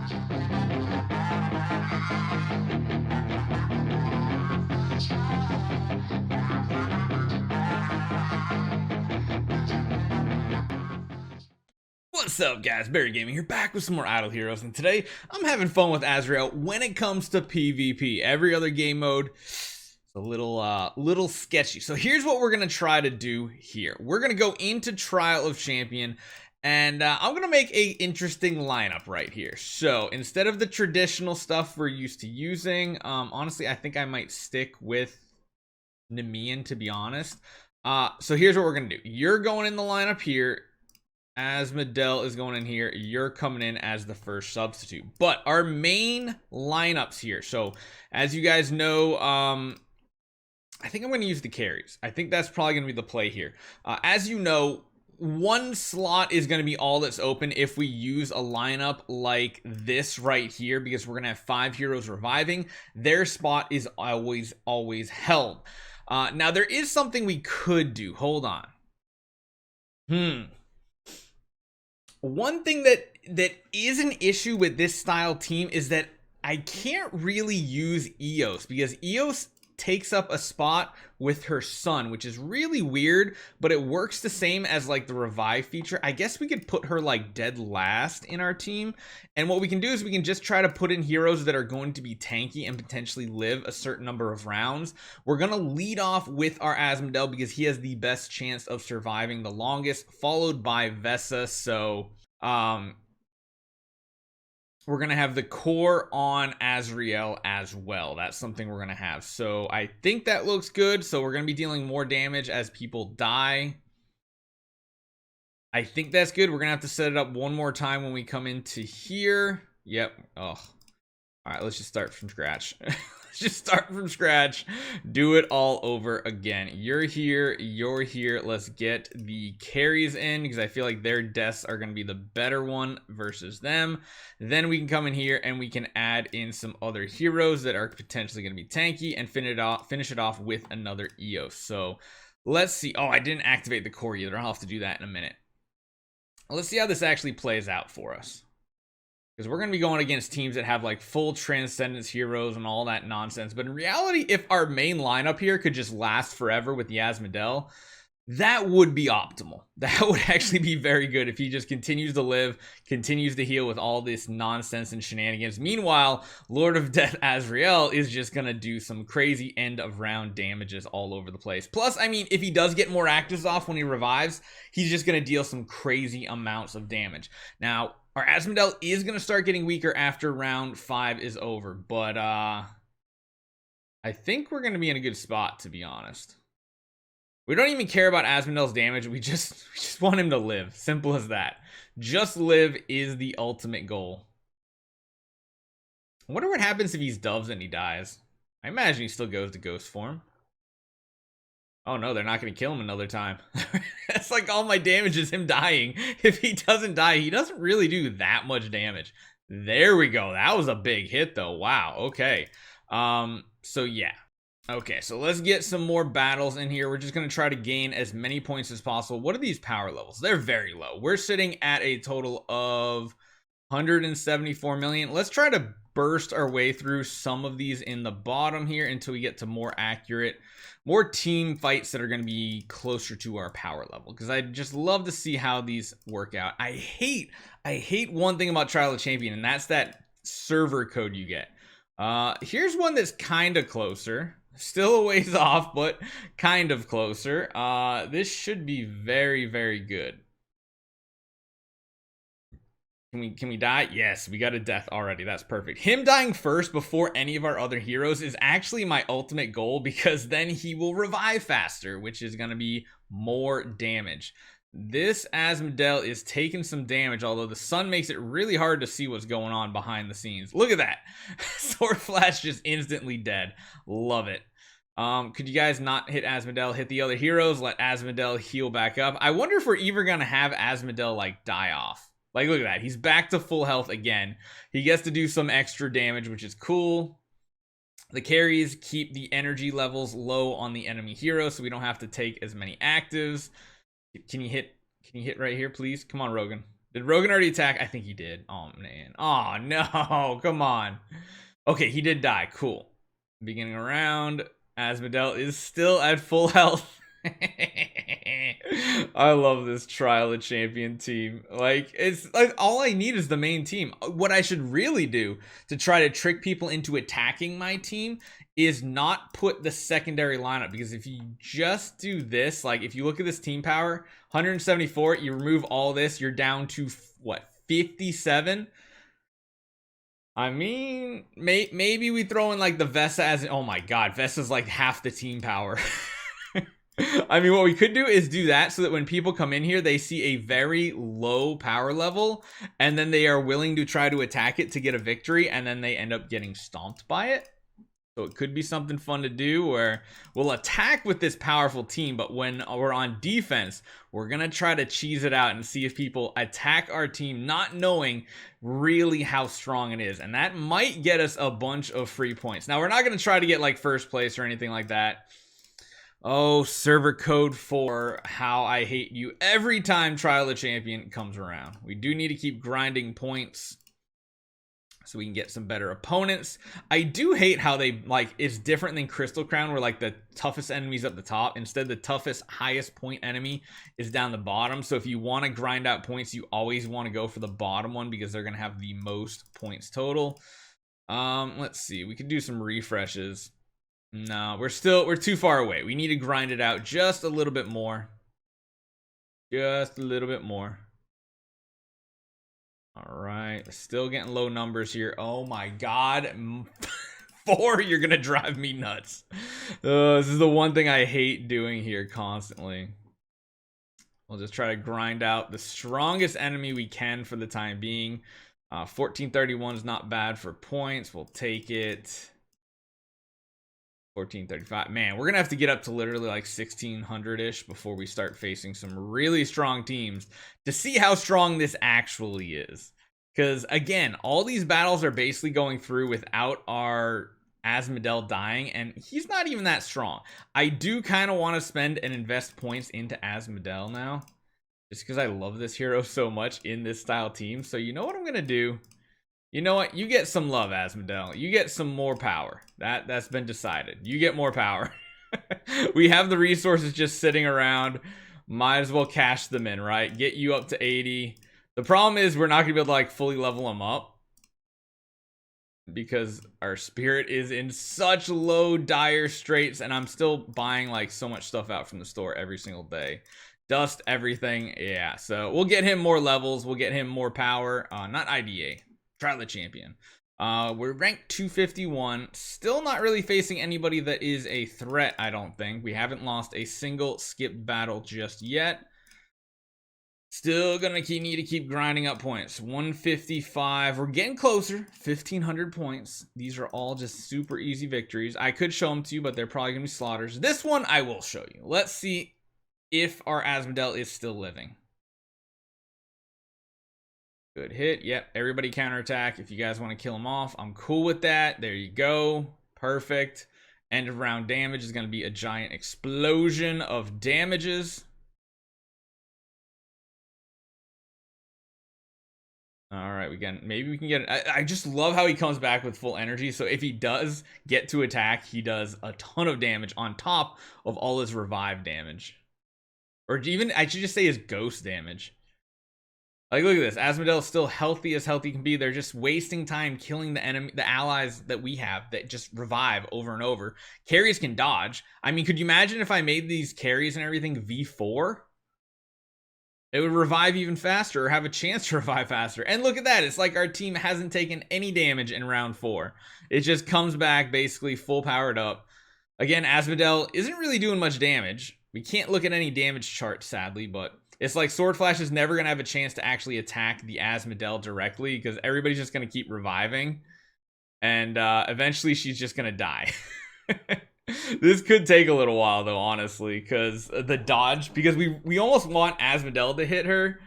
What's up, guys? Barry Gaming here, back with some more Idle Heroes, and today I'm having fun with Azrael when it comes to PvP. Every other game mode is a little sketchy. So here's what we're gonna try to do here. We're gonna go into Trial of Champion, and I'm gonna make a interesting lineup right here. So instead of the traditional stuff we're used to using, honestly, I think I might stick with Nemean, to be honest. So here's what we're gonna do. You're going in the lineup here. Azrael is going in here. You're coming in as the first substitute. But our main lineups here. So as you guys know, I think I'm going to use the carries. I think that's probably going to be the play here. As you know, one slot is going to be all that's open if we use a lineup like this right here, because we're going to have 5 heroes reviving. Their spot is always held. Now there is something we could do. Hold on. One thing that is an issue with this style team is that I can't really use Eos, because Eos takes up a spot with her son, which is really weird, but it works the same as like the revive feature. I guess we could put her like dead last in our team, and what we can do is we can just try to put in heroes that are going to be tanky and potentially live a certain number of rounds. We're gonna lead off with our Azrael because he has the best chance of surviving the longest, followed by Vesa. So we're going to have the core on Azrael as well. That's something we're going to have. So I think that looks good. So we're going to be dealing more damage as people die. I think that's good. We're going to have to set it up one more time when we come into here. Yep. Oh, all right. Let's just start from scratch. Just start from scratch, do it all over again. You're here, you're here. Let's get the carries in, because I feel like their deaths are going to be the better one versus them. Then we can come in here and we can add in some other heroes that are potentially going to be tanky and finish it off with another Eos. So let's see. Oh, I didn't activate the core either. I'll have to do that in a minute. Let's see how this actually plays out for us, because we're going to be going against teams that have like full transcendence heroes and all that nonsense. But in reality, if our main lineup here could just last forever with the Azrael, that would be optimal. That would actually be very good if he just continues to live, continues to heal with all this nonsense and shenanigans. Meanwhile, Lord of Death Azrael is just going to do some crazy end of round damages all over the place. Plus, I mean, if he does get more actives off when he revives, he's just going to deal some crazy amounts of damage. Now, our Azrael is going to start getting weaker after round 5 is over, but I think we're going to be in a good spot, to be honest. We don't even care about Azrael's damage. We just want him to live. Simple as that. Just live is the ultimate goal. I wonder what happens if he's doves and he dies. I imagine he still goes to ghost form. Oh no, they're not going to kill him another time. That's like all my damage is him dying. If he doesn't die, he doesn't really do that much damage. There we go. That was a big hit though. Wow. Okay. So yeah. Okay, so let's get some more battles in here. We're just going to try to gain as many points as possible. What are these power levels? They're very low. We're sitting at a total of 174 million. Let's try to burst our way through some of these in the bottom here until we get to more accurate, more team fights that are going to be closer to our power level, because I just love to see how these work out. I hate one thing about Trial of Champion, and that's that server code you get. Here's one that's kind of closer. Still a ways off, but kind of closer. This should be very, very good. Can we die? Yes, we got a death already. That's perfect. Him dying first before any of our other heroes is actually my ultimate goal, because then he will revive faster, which is going to be more damage. This Azrael is taking some damage, although the sun makes it really hard to see what's going on behind the scenes. Look at that. Sword flash just instantly dead. Love it. Could you guys not hit Azrael, hit the other heroes, let Azrael heal back up? I wonder if we're even gonna have Azrael like die off. Like, look at that. He's back to full health again. He gets to do some extra damage, which is cool. The carries keep the energy levels low on the enemy hero, so we don't have to take as many actives. Can you hit right here, please? Come on, Rogan. Did Rogan already attack? I think he did. Oh, man. Oh, no. Come on. Okay, he did die. Cool. Beginning of round. Asmodel is still at full health. I love this Trial of Champion team. Like, it's like all I need is the main team. What I should really do to try to trick people into attacking my team is not put the secondary lineup, because if you just do this, like if you look at this team power, 174, you remove all this, you're down to what, 57? I mean, maybe we throw in like the Vesa as, oh my god, Vesa's like half the team power. I mean, what we could do is do that so that when people come in here, they see a very low power level, and then they are willing to try to attack it to get a victory, and then they end up getting stomped by it. So it could be something fun to do where we'll attack with this powerful team, but when we're on defense, we're going to try to cheese it out and see if people attack our team not knowing really how strong it is. And that might get us a bunch of free points. Now, we're not going to try to get like first place or anything like that. Oh, server code 4, how I hate you every time Trial of Champion comes around. We do need to keep grinding points so we can get some better opponents. I do hate how they, like, it's different than Crystal Crown where like the toughest enemy's up the top. Instead, the toughest highest point enemy is down the bottom. So if you want to grind out points, you always want to go for the bottom one because they're going to have the most points total. Let's see. We could do some refreshes. No, we're too far away. We need to grind it out just a little bit more. Just a little bit more. All right, still getting low numbers here. Oh my god. 4, you're gonna drive me nuts. This is the one thing I hate doing here constantly. We'll just try to grind out the strongest enemy we can for the time being. 1431 is not bad for points. We'll take it. 1435. Man, we're gonna have to get up to literally like 1600-ish before we start facing some really strong teams to see how strong this actually is. Because again, all these battles are basically going through without our Asmodel dying, and he's not even that strong. I do kind of want to spend and invest points into Asmodel now, just because I love this hero so much in this style team. So you know what I'm gonna do? You know what? You get some love, Asmodel. You get some more power. That's been decided. You get more power. We have the resources just sitting around. Might as well cash them in, right? Get you up to 80. The problem is we're not going to be able to like fully level them up because our spirit is in such low dire straits, and I'm still buying like so much stuff out from the store every single day. Dust, everything. Yeah, so we'll get him more levels. We'll get him more power. Not IDA. Trial of Champion. We're ranked 251. Still not really facing anybody that is a threat, I don't think. We haven't lost a single skip battle just yet. Still gonna need to keep grinding up points. 155. We're getting closer. 1500 points. These are all just super easy victories. I could show them to you, but they're probably gonna be slaughters. This one I will show you. Let's see if our Asmodel is still living. Good hit. Yep, everybody counterattack. If you guys want to kill him off, I'm cool with that. There you go. Perfect. End of round damage is going to be a giant explosion of damages. All right, maybe we can get it. I just love how he comes back with full energy. So if he does get to attack, he does a ton of damage on top of all his revive damage. Or even, I should just say his ghost damage. Like, look at this. Asmodel is still healthy as healthy can be. They're just wasting time killing the enemy, the allies that we have that just revive over and over. Carries can dodge. I mean, could you imagine if I made these carries and everything V4? It would revive even faster or have a chance to revive faster. And look at that. It's like our team hasn't taken any damage in round 4. It just comes back basically full powered up. Again, Asmodel isn't really doing much damage. We can't look at any damage chart, sadly, but it's like Sword Flash is never going to have a chance to actually attack the Asmodel directly because everybody's just going to keep reviving. And eventually she's just going to die. This could take a little while, though, honestly, because the dodge, because we almost want Asmodel to hit her.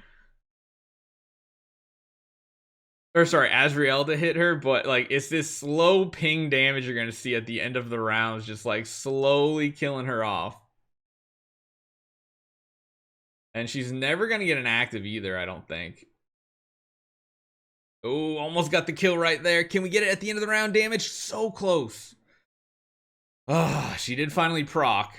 Or sorry, Azrael to hit her, but like it's this slow ping damage you're going to see at the end of the rounds, just like slowly killing her off. And she's never going to get an active either, I don't think. Oh, almost got the kill right there. Can we get it at the end of the round? Damage so close. Ah, she did finally proc.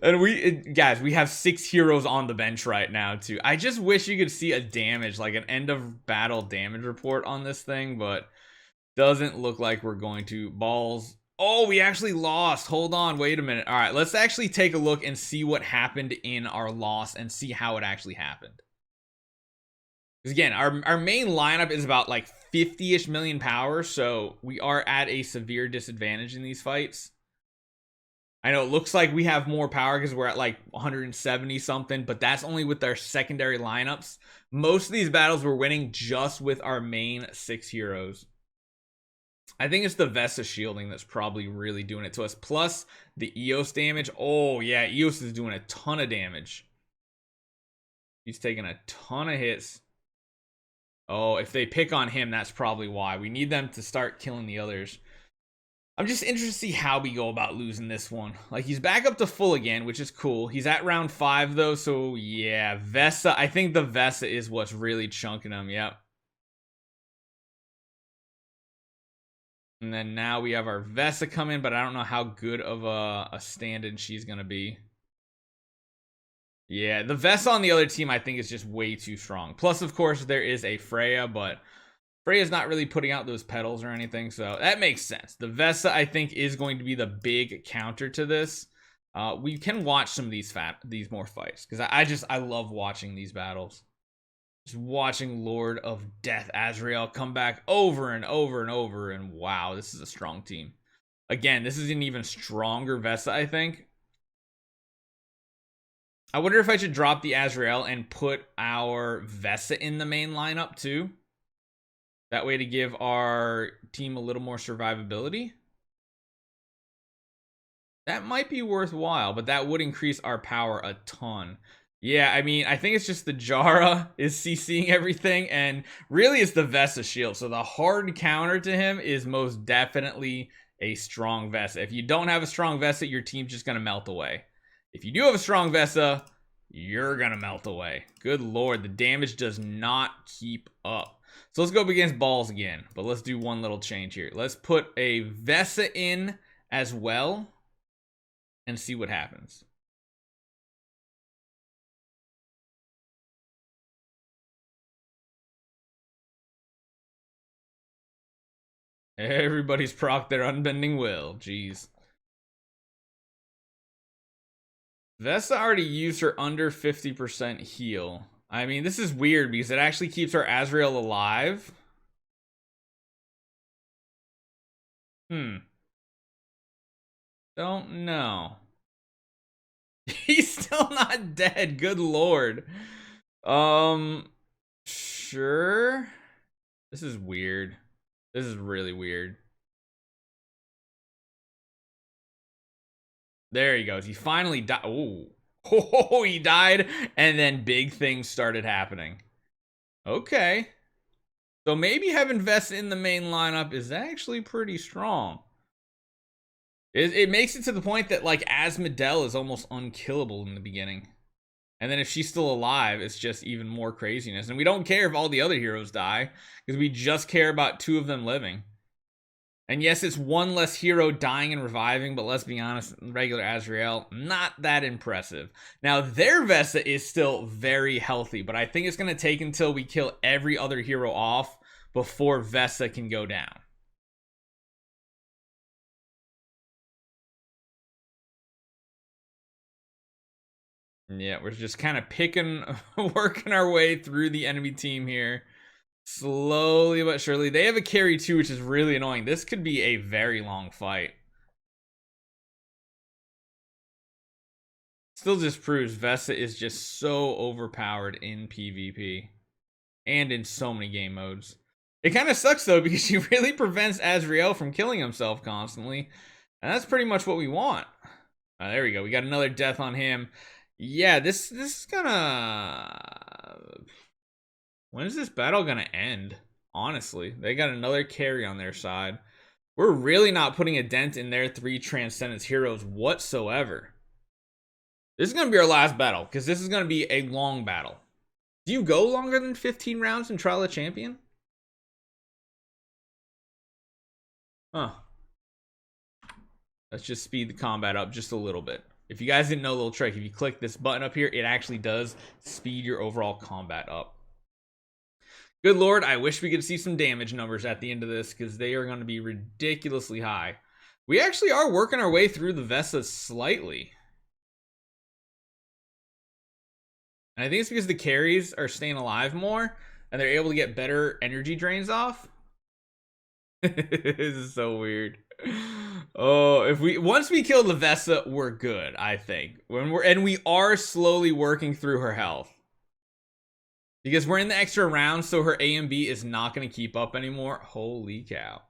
And guys, we have 6 heroes on the bench right now too. I just wish you could see a damage, like an end of battle damage report on this thing, but doesn't look like we're going to. Balls. Oh, we actually lost. Hold on, wait a minute. All right, let's actually take a look and see what happened in our loss and see how it actually happened. Because again, our main lineup is about like 50-ish million power, so we are at a severe disadvantage in these fights. I know it looks like we have more power because we're at like 170 something, but that's only with our secondary lineups. Most of these battles we're winning just with our main 6 heroes. I think it's the Vesta shielding that's probably really doing it to us. Plus the Eos damage. Oh yeah, Eos is doing a ton of damage. He's taking a ton of hits. Oh, if they pick on him, that's probably why. We need them to start killing the others. I'm just interested to see how we go about losing this one. Like, he's back up to full again, which is cool. He's at round 5, though, so yeah. Vesta, I think the Vesta is what's really chunking him, yep. And then now we have our Vesta come in, but I don't know how good of a stand-in she's going to be. Yeah, the Vesta on the other team, I think, is just way too strong. Plus, of course, there is a Freya, but Freya's not really putting out those petals or anything, so that makes sense. The Vesta, I think, is going to be the big counter to this. We can watch some of these more fights, because I love watching these battles. Just watching Lord of Death Azrael come back over and over and over, and wow, this is a strong team. Again, this is an even stronger Vesta, I think. I wonder if I should drop the Azrael and put our Vesta in the main lineup too. That way to give our team a little more survivability. That might be worthwhile, but that would increase our power a ton. Yeah, I mean, I think it's just the Jara is CCing everything, and really it's the Vesta shield. So the hard counter to him is most definitely a strong Vesta. If you don't have a strong Vesta, your team's just going to melt away. If you do have a strong Vesta, you're going to melt away. Good lord, the damage does not keep up. So let's go up against balls again, but let's do one little change here. Let's put a Vesta in as well and see what happens. Everybody's proc their unbending will. Jeez. Vesta already used her under 50% heal. I mean, this is weird because it actually keeps our Azrael alive. Don't know. He's still not dead. Good lord. Sure. This is weird. This is really weird. There he goes. He finally died. Oh, he died, and then big things started happening. Okay. So maybe having Vesta in the main lineup is actually pretty strong. It makes it to the point that, like, Azrael is almost unkillable in the beginning. And then if she's still alive, it's just even more craziness. And we don't care if all the other heroes die, because we just care about 2 of them living. And yes, it's 1 less hero dying and reviving, but let's be honest, regular Azrael, not that impressive. Now, their Vesta is still very healthy, but I think it's going to take until we kill every other hero off before Vesta can go down. Yeah, we're just kind of working our way through the enemy team here. Slowly but surely. They have a carry too, which is really annoying. This could be a very long fight. Still just proves Vesta is just so overpowered in PvP. And in so many game modes. It kind of sucks though, because she really prevents Azrael from killing himself constantly. And that's pretty much what we want. There we go. We got another death on him. Yeah, this is gonna... When is this battle gonna end? Honestly, they got another carry on their side. We're really not putting a dent in their 3 Transcendence heroes whatsoever. This is gonna be our last battle, because this is gonna be a long battle. Do you go longer than 15 rounds in Trial of Champion? Huh. Let's just speed the combat up just a little bit. If you guys didn't know a little trick, if you click this button up here, it actually does speed your overall combat up. Good lord, I wish we could see some damage numbers at the end of this, because they are going to be ridiculously high. We actually are working our way through the Vesa slightly. And I think it's because the carries are staying alive more, and they're able to get better energy drains off. This is so weird. Oh, once we kill the Vesa, we're good, I think. We are slowly working through her health. Because we're in the extra round, so her A and B is not going to keep up anymore. Holy cow.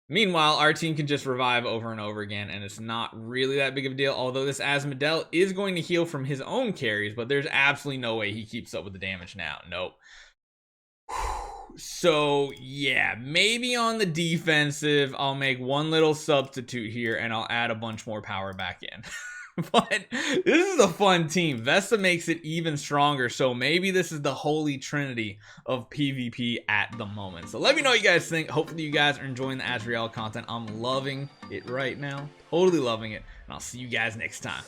Meanwhile, our team can just revive over and over again, and it's not really that big of a deal. Although this Azrael is going to heal from his own carries, but there's absolutely no way he keeps up with the damage now. Nope. So, yeah, maybe on the defensive, I'll make one little substitute here, and I'll add a bunch more power back in. But this is a fun team. Vesa makes it even stronger, so maybe this is the holy trinity of PvP at the moment. So let me know what you guys think. Hopefully you guys are enjoying the Azrael content. I'm loving it right now. Totally loving it. And I'll see you guys next time.